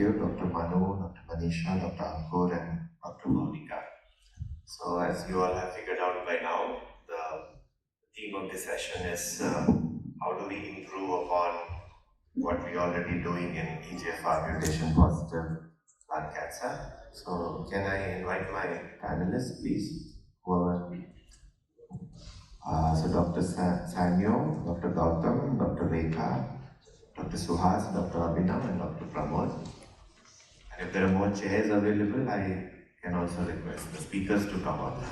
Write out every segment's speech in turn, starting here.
you, Dr. Manu, Dr. Manisha, Dr. Ankur, and Dr. Monica. So, as you all have figured out by now, the theme of this session is how do we improve upon what we are already doing in EGFR mutation positive lung cancer. So, can I invite my panelists, please? Whoever. So, Dr. Sanyo, Dr. Goutam, Dr. Rekha, Dr. Suhas, Dr. Abhinav, and Dr. Parmod. And if there are more chairs available, I can also request the speakers to come up.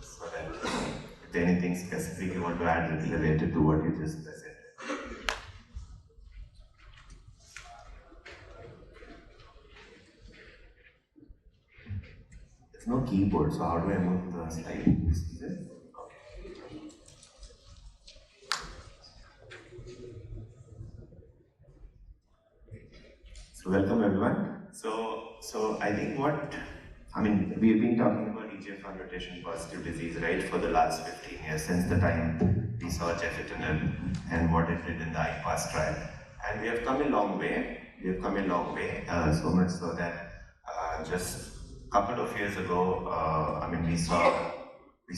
So that if there anything specific you want to add related to what you just presented. There's no keyboard, so how do I move the slide? Is it? So welcome everyone. So I think we've been talking about EGFR mutation positive disease, right, for the last 15 years, since the time we saw gefitinib and what it did in the IPASS trial. And we have come a long way. So much so that just a couple of years ago, we saw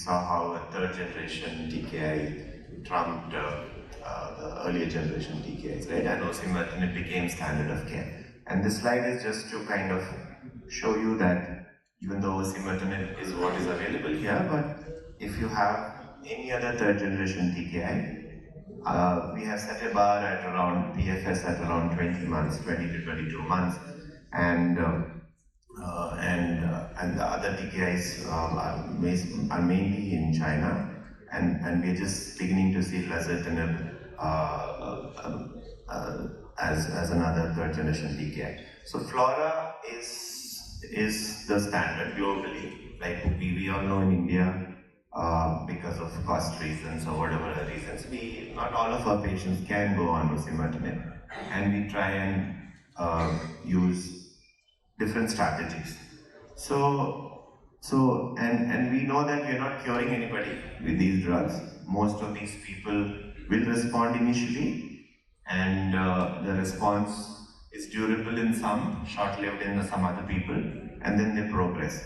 how a third generation TKI trumped the earlier generation TKIs, right? And osimertinib became standard of care. And this slide is just to kind of show you that even though osimertinib is what is available here, but if you have any other third generation TKI, we have set a bar at around PFS at around 20 months, 20 to 22 months, and the other TKIs are mainly in China, and we're just beginning to see lazertinib as another third generation TKI. So FLAURA is the standard globally. Like we all know in India, because of cost reasons or whatever the reasons, not all of our patients can go on osimertinib, and we try and use different strategies. And we know that we're not curing anybody with these drugs. Most of these people will respond initially, and the response is durable in some, short-lived in some other people, and then they progress,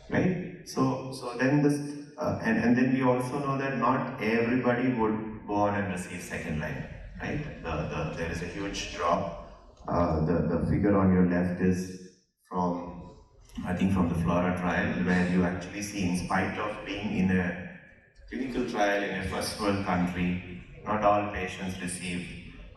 right? So then this, and then we also know that not everybody would go on and receive second line, right? There is a huge drop. The figure on your left is from the FLAURA trial, where you actually see, in spite of being in a clinical trial in a first world country, not all patients receive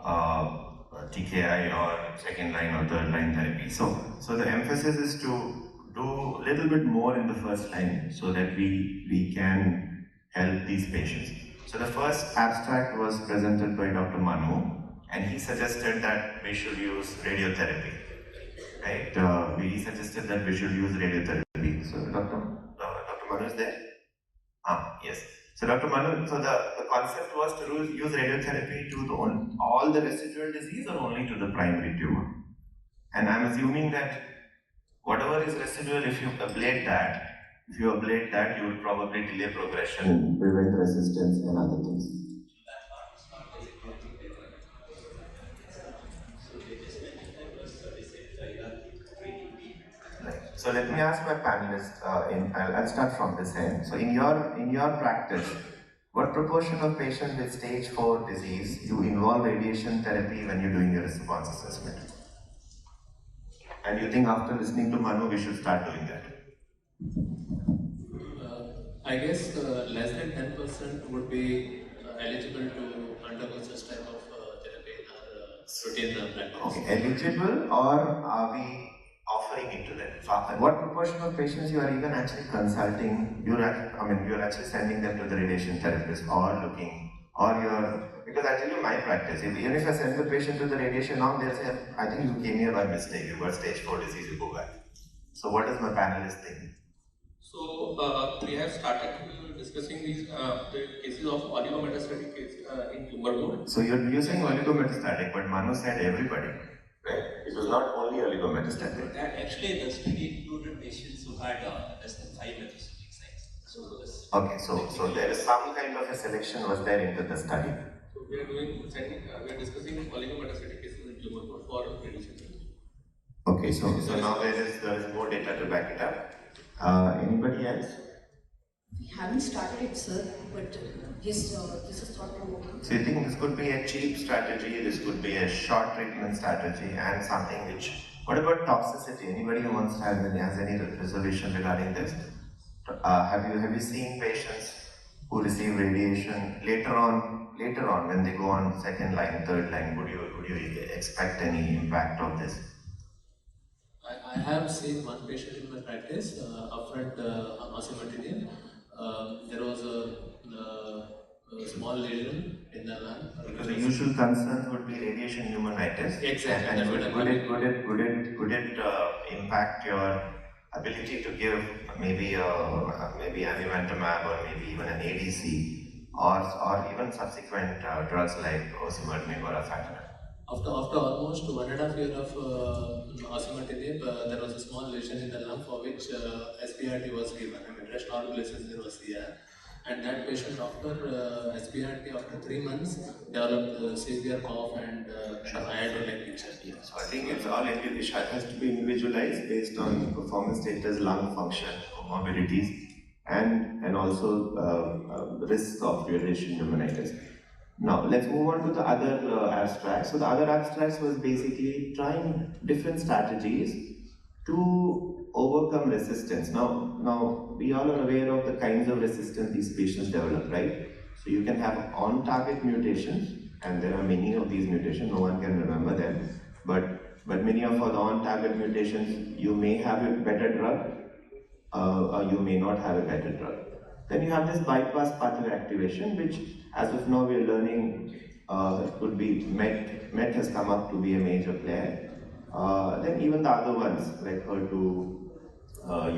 TKI or second line or third line therapy. So the emphasis is to do a little bit more in the first line so that we can help these patients. So the first abstract was presented by Dr. Manu, and he suggested that we should use radiotherapy. Right? He suggested that we should use radiotherapy. So Dr. Manu is there? Yes. So Dr. Manu, so the concept was to use radiotherapy to all the residual disease or only to the primary tumor? And I'm assuming that whatever is residual, if you ablate that, you would probably delay progression, prevent resistance and other things. So let me ask my panelists, I'll start from this end. So in your practice, what proportion of patients with stage 4 disease you involve radiation therapy when you're doing your response assessment? And you think after listening to Manu, we should start doing that? I guess less than 10% would be eligible to undergo such type of therapy in our routine practice. Okay, eligible, or are we offering it to them? What proportion of patients you are even actually consulting? You're actually sending them to the radiation therapist, because I tell you my practice, even if I send the patient to the radiation now, they'll say, I think you came here by mistake, you got stage 4 disease, you go back. So what does my panelist think? So we have started discussing these the cases of oligometastatic cases in tumor board. So you're using oligometastatic, but Manu said everybody, right? It was not only oligometastatic. Actually, the study included patients who had less than 5 metastatic sites. Okay, so there is some kind of a selection was there into the study. So we are discussing oligometastatic cases in tumor board for radiation. Okay, so now there is more data to back it up. Anybody else? We haven't started it, sir, but yes, this is thought-provoking. So you think this could be a cheap strategy, this could be a short treatment strategy, and something which... What about toxicity? Anybody who wants to has any reservation regarding this? Have you seen patients who receive radiation later on when they go on second line, third line? Would you expect any impact of this? I have seen one patient in my practice, upfront osimertinib. There was a small lesion in the lung. Because the usual concern would be radiation pneumonitis. Exactly. And would it impact your ability to give maybe amivantamab or maybe even an ADC or even subsequent drugs like osimertinib or afatinib? After almost 1.5 years of osimertinib, there was a small lesion in the lung for which SBRT was given. I mean, rest organosis there was here. And that patient after SBRT, after 3 months, developed severe cough and iodine picture. Yeah, so I think it's all it has to be individualized based on performance status, lung function, comorbidities, and also risk of radiation pneumonitis. Now, let's move on to the other abstracts. So the other abstracts was basically trying different strategies to overcome resistance. Now we all are aware of the kinds of resistance these patients develop, right? So you can have on-target mutations, and there are many of these mutations, no one can remember them, but many of the on-target mutations, you may have a better drug, or you may not have a better drug. Then you have this bypass pathway activation, which as of now we are learning could be MET has come up to be a major player. Then even the other ones like HER2,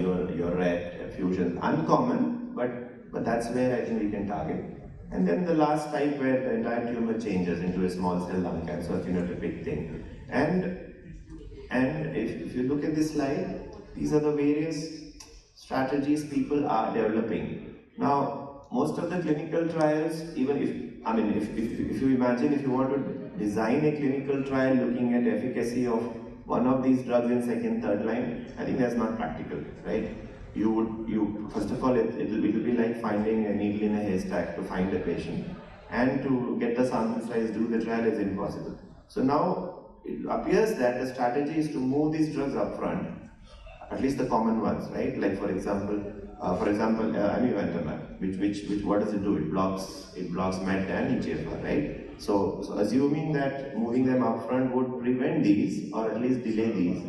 your RET fusion, uncommon, but that's where I think we can target. And then the last type where the entire tumor changes into a small cell lung cancer phenotypic thing. And if you look at this slide, these are the various strategies people are developing. Now, most of the clinical trials, even if you imagine if you want to design a clinical trial looking at efficacy of one of these drugs in second, third line, I think that's not practical, right? First of all, it'll be like finding a needle in a haystack to find a patient, and to get the sample size, do the trial is impossible. So now it appears that the strategy is to move these drugs up front, at least the common ones, right? Like for example, amivantamab, which what does it do? It blocks MET and EGFR, right? So assuming that moving them up front would prevent these, or at least delay these,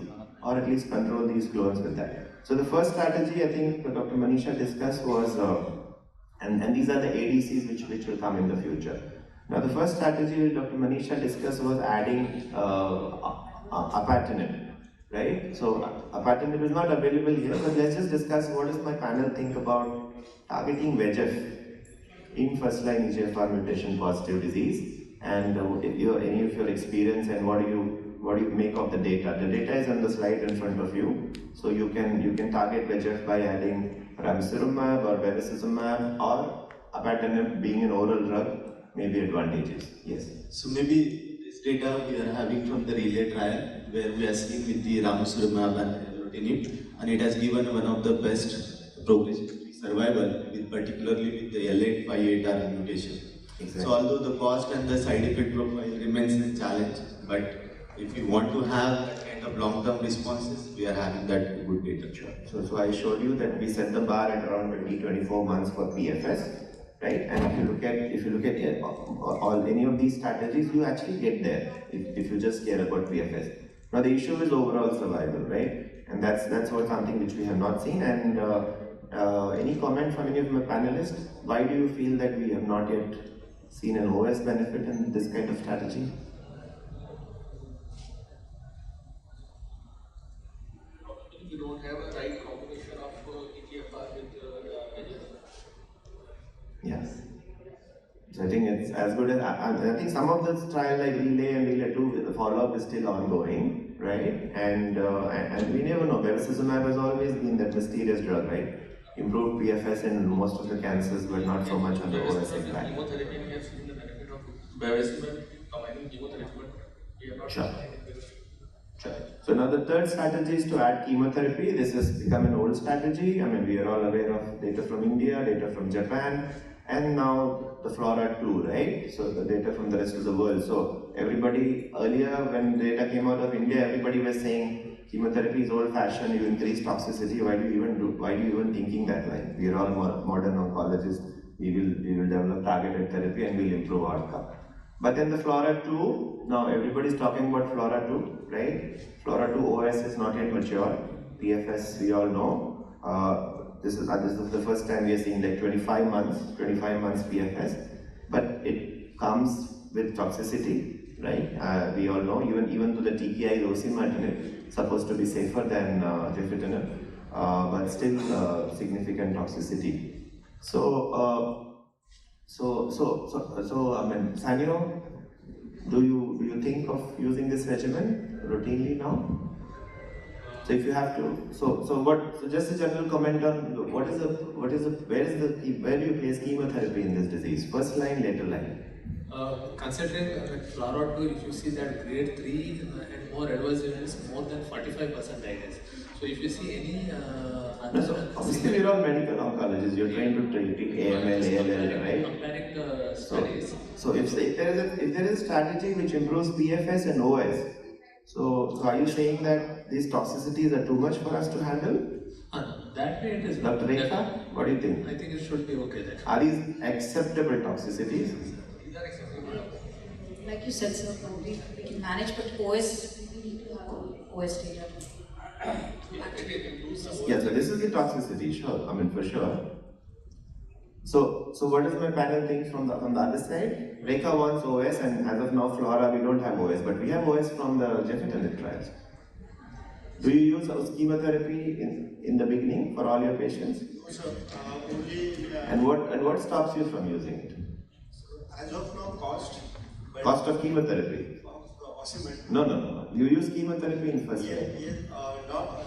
or at least control these clones with that. So the first strategy I think Dr. Manisha discussed was, and these are the ADCs which will come in the future. Now the first strategy Dr. Manisha discussed was adding apatinib. Right? So apatinib is not available here, but let's just discuss what does my panel think about targeting VEGF in first-line EGFR mutation positive disease, and any of your experience and what do you make of the data. The data is on the slide in front of you, so you can target VEGF by adding ramucirumab or bevacizumab, or apatinib being an oral drug may be advantageous. Yes. So maybe this data we are having from the relay trial, where we are seeing with the ramucirumab and erlotinib, and it has given one of the best progression-free survival, particularly with the L858R mutation. Exactly. So although the cost and the side effect profile remains a challenge, but if you want to have that kind of long-term responses, we are having that good data. Sure. So I showed you that we set the bar at around 24 months for PFS. Right, and if you look at all any of these strategies, you actually get there if you just care about PFS. Now the issue is overall survival, right? And that's what something which we have not seen. And any comment from any of my panelists? Why do you feel that we have not yet seen an OS benefit in this kind of strategy? You don't have a right combination of EGFR with Yes. So I think it's as good as, I think some of the trials like Relay and Relay 2, the follow-up is still ongoing, right? And we never know, bevacizumab has always been that mysterious drug, right? Improved PFS in most of the cancers, but not so much on the OS impact. chemotherapy, we have seen the benefit of bevacizumab combining chemotherapy, but we have not Sure. So now the third strategy is to add chemotherapy. This has become an old strategy. I mean, we are all aware of data from India, data from Japan, and now the FLAURA2, right? So the data from the rest of the world. So everybody, earlier when data came out of India, everybody was saying chemotherapy is old-fashioned, you increase toxicity, why do you even thinking that line? We are all modern oncologists, we will develop targeted therapy and we'll improve outcome. But then the FLAURA2, now everybody's talking about FLAURA2, right? FLAURA2 OS is not yet mature. PFS, we all know. This is the first time we are seeing like 25 months PFS. But it comes with toxicity, right? We all know, even though the TKI is osimertinib, supposed to be safer than gefitinib, but still significant toxicity. So I mean, Sanyo, do you think of using this regimen routinely now? So if you have to, so just a general comment on where do you place chemotherapy in this disease? First line, later line? Considering FLAURA2, if you see that grade 3 and more adverse events, more than 45%, I guess. So if you see any obviously we're all medical oncologists, you're trying to treat AML, ALL, right? Comparing the studies. So if there is a strategy which improves PFS and OS, so are you saying that these toxicities are too much for us to handle? That way it is. Dr. Rekha, what do you think? I think it should be okay then. Are these acceptable toxicities? These are acceptable. Like you said, sir, probably we can manage, but OS, we need to have OS data. Yeah, so this is the toxicity, sure. I mean, for sure. So what does my panel think from the other side? Rekha wants OS, and as of now, FLAURA, we don't have OS, but we have OS from the gefitinib trials. Do you use chemotherapy in the beginning for all your patients? No, sir. Only. And what stops you from using it? As of now, cost. Cost of chemotherapy? Osimertinib. No. You use chemotherapy in first line? Yes, not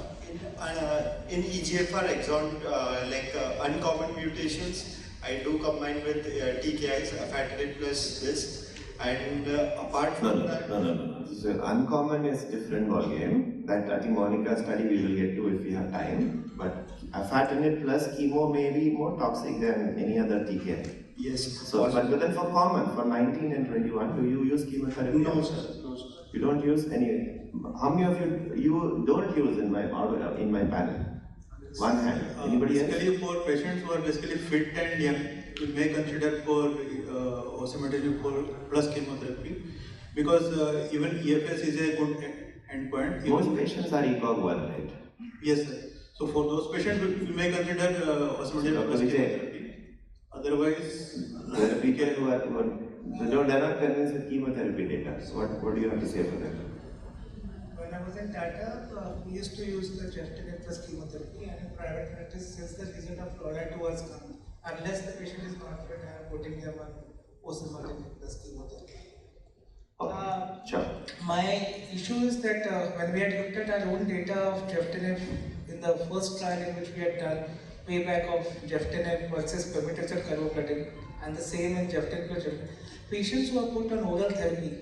in EGFR exon, like uncommon mutations. I do combine with TKIs, afatinib plus this, and apart from that. No. So uncommon is different ballgame. That I think Monica study we will get to if we have time. But afatinib plus chemo may be more toxic than any other TKI. Yes. So, but then for common, for 19 and 21, do you use chemotherapy? No, sir. You don't use any. How many of you don't use in my panel? One hand. Anybody else? Basically, for patients who are basically fit and young, you may consider for osimertinib plus chemotherapy, because even EFS is a good endpoint. Most patients are ECOG 1, right? Yes, sir. So for those patients, you may consider osimertinib plus chemotherapy. Otherwise, there are people who are they're not convinced with chemotherapy data. So what do you have to say for them? When I was in Tata, we used to use the gefitinib plus chemotherapy, and in private practice, since the result of FLAURA2 was come, unless the patient is confident, I am putting them on osimertinib plus chemotherapy. Sure. My issue is that when we had looked at our own data of gefitinib in the first trial in which we had done payback of gefitinib versus pembrolizumab carboplatin, and the same in gefitinib plus gefitinib, patients who are put on oral therapy,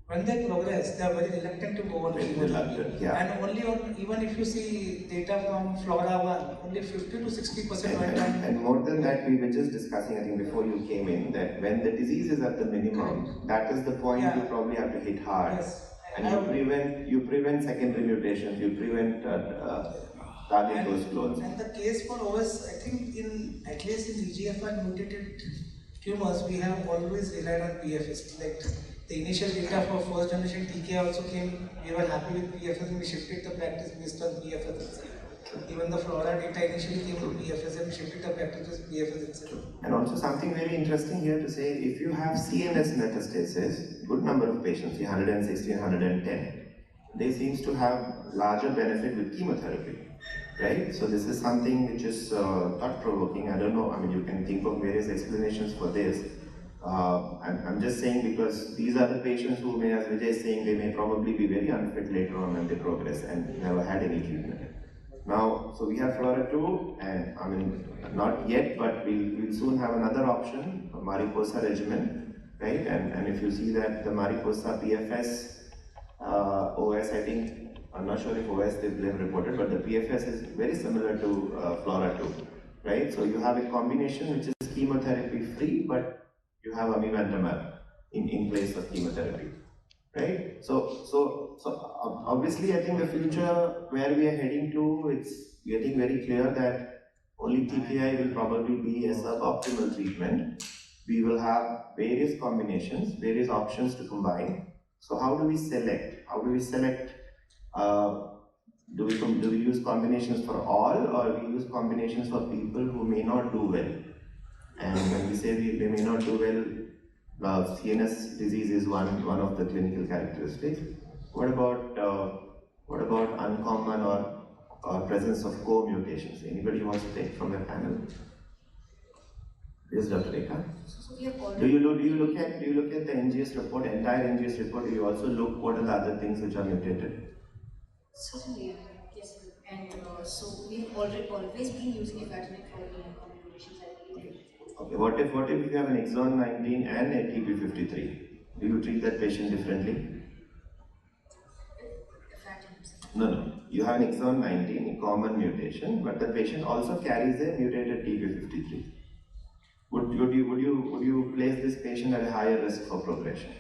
when they progress, they are very reluctant to go on chemotherapy. Yeah. And only on, even if you see data from FLAURA1, only 50 to 60% went on. And more than that, we were just discussing, I think before you came in, that when the disease is at the minimum, that is the point you probably have to hit hard. Yes. And you prevent secondary mutations, you prevent target those clones. And the case for OS, I think at least in EGFR mutated tumors, we have always relied on PFS. Like the initial data for first generation TKI also came, we were happy with PFS and we shifted the practice based on PFS itself. Even the FLAURA data initially came with PFS and we shifted the practice with PFS itself. And also something very interesting here to say, if you have CNS metastasis, good number of patients, 160, 110, they seems to have larger benefit with chemotherapy, right? So this is something which is thought-provoking. I don't know, I mean, you can think of various explanations for this. I'm just saying because these are the patients who may, as Vijay is saying, they may probably be very unfit later on when they progress and never had any treatment. Now, so we have FLAURA2, and I mean, not yet, but we'll soon have another option, a Mariposa regimen, right? And if you see that the Mariposa PFS OS, I think, I'm not sure if OS they've reported, but the PFS is very similar to FLORA 2, right? So you have a combination which is chemotherapy free, but you have amivantamab in place of chemotherapy, right? So obviously, I think the future where we are heading to, it's getting very clear that only TKI will probably be a suboptimal treatment. We will have various combinations, various options to combine. So how do we select? How do we select? Do we use combinations for all, or we use combinations for people who may not do well? And when we say they may not do well, CNS disease is one of the clinical characteristics. What about uncommon or presence of co-mutations? Anybody wants to take from the panel? Yes, Dr. Rekha. So we have Do you look at the NGS report, entire NGS report? Do you also look what are the other things which are mutated? Certainly, yes, sir. And so we have always been using ifatinib for the combinations, I believe. Okay. What if you have an exon 19 and a TP53? Do you treat that patient differently? No. You have an exon 19, a common mutation, but the patient also carries a mutated TP53. Would you place this patient at a higher risk for progression?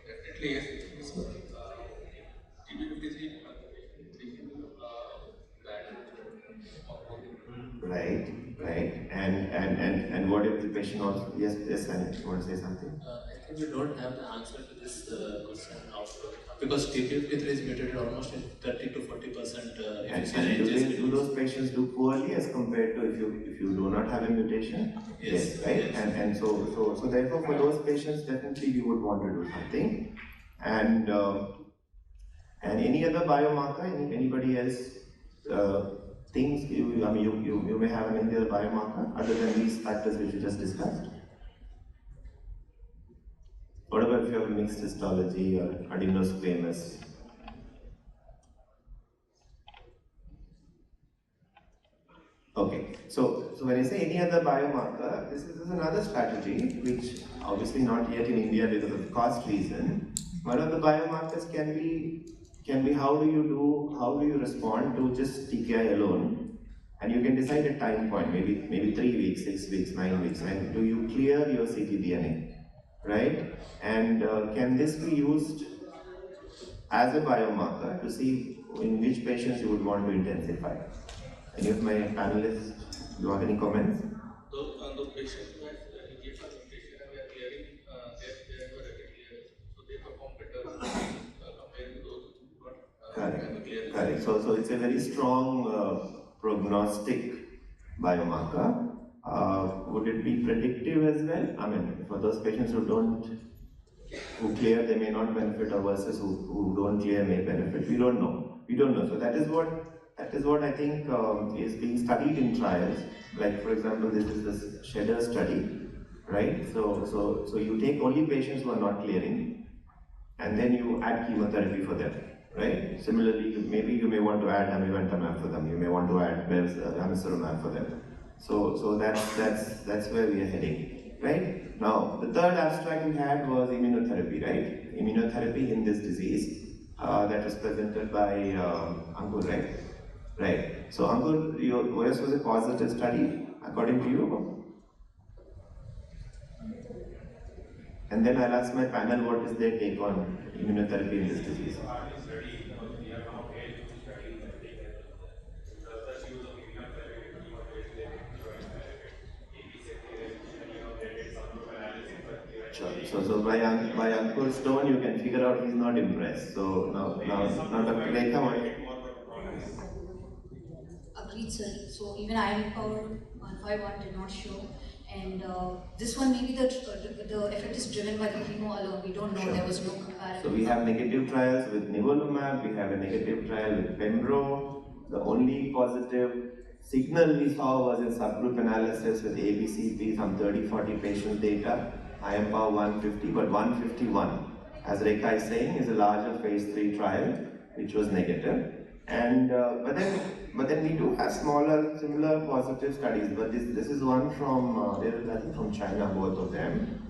Definitely, yes. TP53 Right. And what if the patient also? Yes, Sanyo, you want to say something? I think we don't have the answer to this question now, because TP53 is mutated almost in 30 to 40%. And do those patients do poorly as compared to if you do not have a mutation? Yes, right. Yes. And so therefore for those patients definitely you would want to do something. And any other biomarker? Anybody else? Things you may have any other biomarker other than these factors which we just discussed? What about if you have a mixed histology or adenosquamous? Okay, so when I say any other biomarker, this is another strategy which obviously not yet in India because of cost reason. One of the biomarkers can be how do you respond to just TKI alone, and you can decide a time point, maybe 3 weeks, 6 weeks, 9 weeks, and do you clear your ctDNA, right? And can this be used as a biomarker to see in which patients you would want to intensify? Any of my panelists, do you have any comments? Those patients who have EGFR mutation and we are clearing, they have a rapid clearance, so they perform better compared to those who don't have a clearance. Correct. So it's a very strong prognostic biomarker. Would it be predictive as well? I mean, for those patients who clear, they may not benefit, or versus who don't clear may benefit. We don't know. So that is what I think is being studied in trials. Like for example, this is the Shedder study, right? So you take only patients who are not clearing, and then you add chemotherapy for them, right? Similarly, maybe you may want to add amivantamab for them. You may want to add ramucirumab for them. So that's where we are heading, right? Now, the third abstract we had was immunotherapy, right? Immunotherapy in this disease that was presented by Ankur, right? Right. So Ankur, your OS was a positive study, according to you? And then I'll ask my panel what is their take on immunotherapy in this disease. So by Ankur's tone, you can figure out he's not impressed. So now Dr. Rekha, Agreed, sir. So even IMpower 151 did not show, and this one maybe the effect is driven by the chemo alone. We don't know. Sure. There was no comparison. So we have negative trials with nivolumab. We have a negative trial with pembro. The only positive signal we saw was in subgroup analysis with ABCP, some 30-40 patient data. IMpower 150, but 151, as Rekha is saying, is a larger phase 3 trial, which was negative. And but then we do have similar positive studies. But this is one from I think from China, both of them.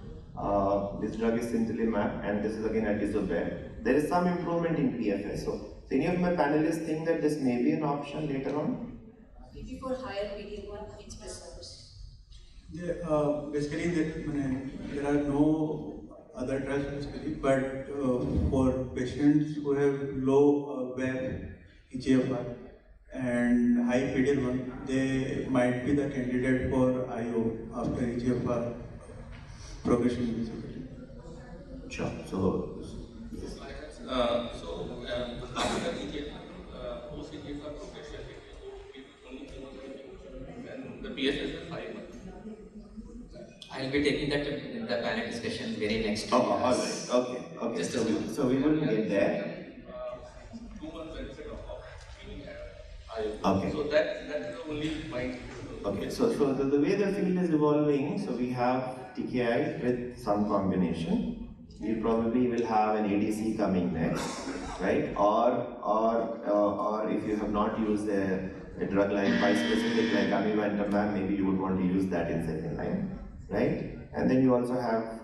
This drug is sintilimab, and this is again atezolizumab. there is some improvement in PFS. So any of my panelists think that this may be an option later on? Maybe for higher PD-L1 expressors. Basically, there are no other trials basically, but for patients who have low VAB, EGFR and high PD-L1, they might be the candidate for IO after EGFR progression basically. Sure. After EGFR, post-EGFR progression, it only and the PFS is 5 months. I'll be taking that in the panel discussion very next. Oh, all right. Okay. So we will get there. 2 months benefit of Okay. So that's the only point. Okay. So the way the field is evolving, so we have TKI with some combination. We probably will have an ADC coming next, right? Or if you have not used a drug like bispecific like amivantamab, maybe you would want to use that in second line, right? And then you also have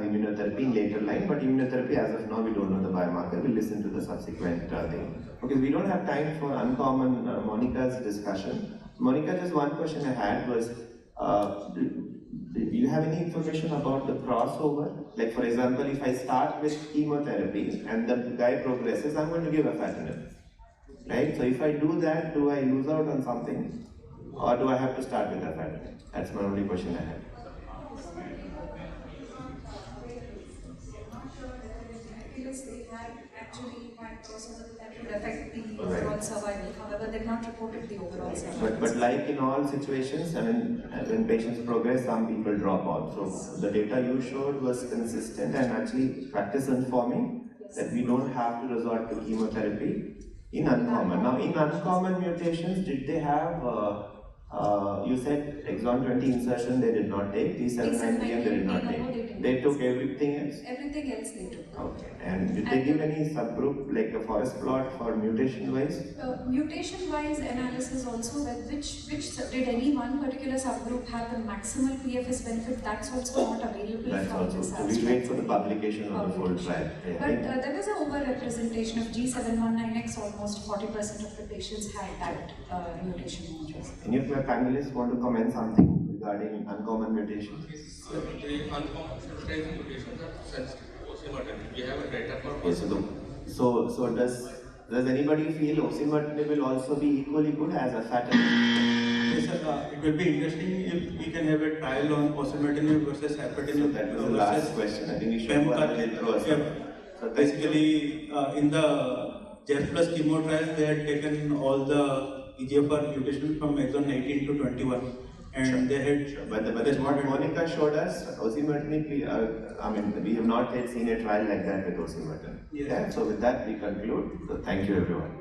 immunotherapy in later line, but immunotherapy as of now we don't know the biomarker. We'll listen to the subsequent thing. Okay, we don't have time for uncommon Monica's discussion. Monica, just one question I had was, do you have any information about the crossover? Like for example, if I start with chemotherapy and the guy progresses, I'm going to give afatinib, right? So if I do that, do I lose out on something? Or do I have to start with afatinib? That's my only question I have. They had actually had crossover that would affect the overall survival. However, they've not reported the overall survival. But like in all situations, I mean, when patients progress, some people drop out. So the data you showed was consistent and actually practice informing that we don't have to resort to chemotherapy in uncommon. Now, in uncommon mutations, did they have? You said exon 20 insertion they did not take, T790M they did not take. They took everything else? Everything else they took. Okay. And did they give any subgroup like a forest plot for mutation wise? Mutation wise analysis also, which did any one particular subgroup have the maximal PFS benefit? That's also not available That's from also. this So we wait for the publication of the full trial. Yeah. But there was an overrepresentation of G719X. Almost 40% of the patients had that mutation. Any of my panelists want to comment something regarding uncommon mutations? The uncommon sensitizing mutations are sensitive to osimertinib. We have a data for So does anybody feel osimertinib will also be equally good as afatinib? Yes, sir. It will be interesting if we can have a trial on osimertinib versus afatinib. That was the last question. I think we should go ahead and throw us. So basically, in the JEF plus chemo trial, they had taken all the EGFR mutation from exon 19 to 21. And they had. Sure. But what Monica showed us, osimertinib, we have not yet seen a trial like that with osimertinib. Yes. Yeah. So with that, we conclude. So thank you, everyone.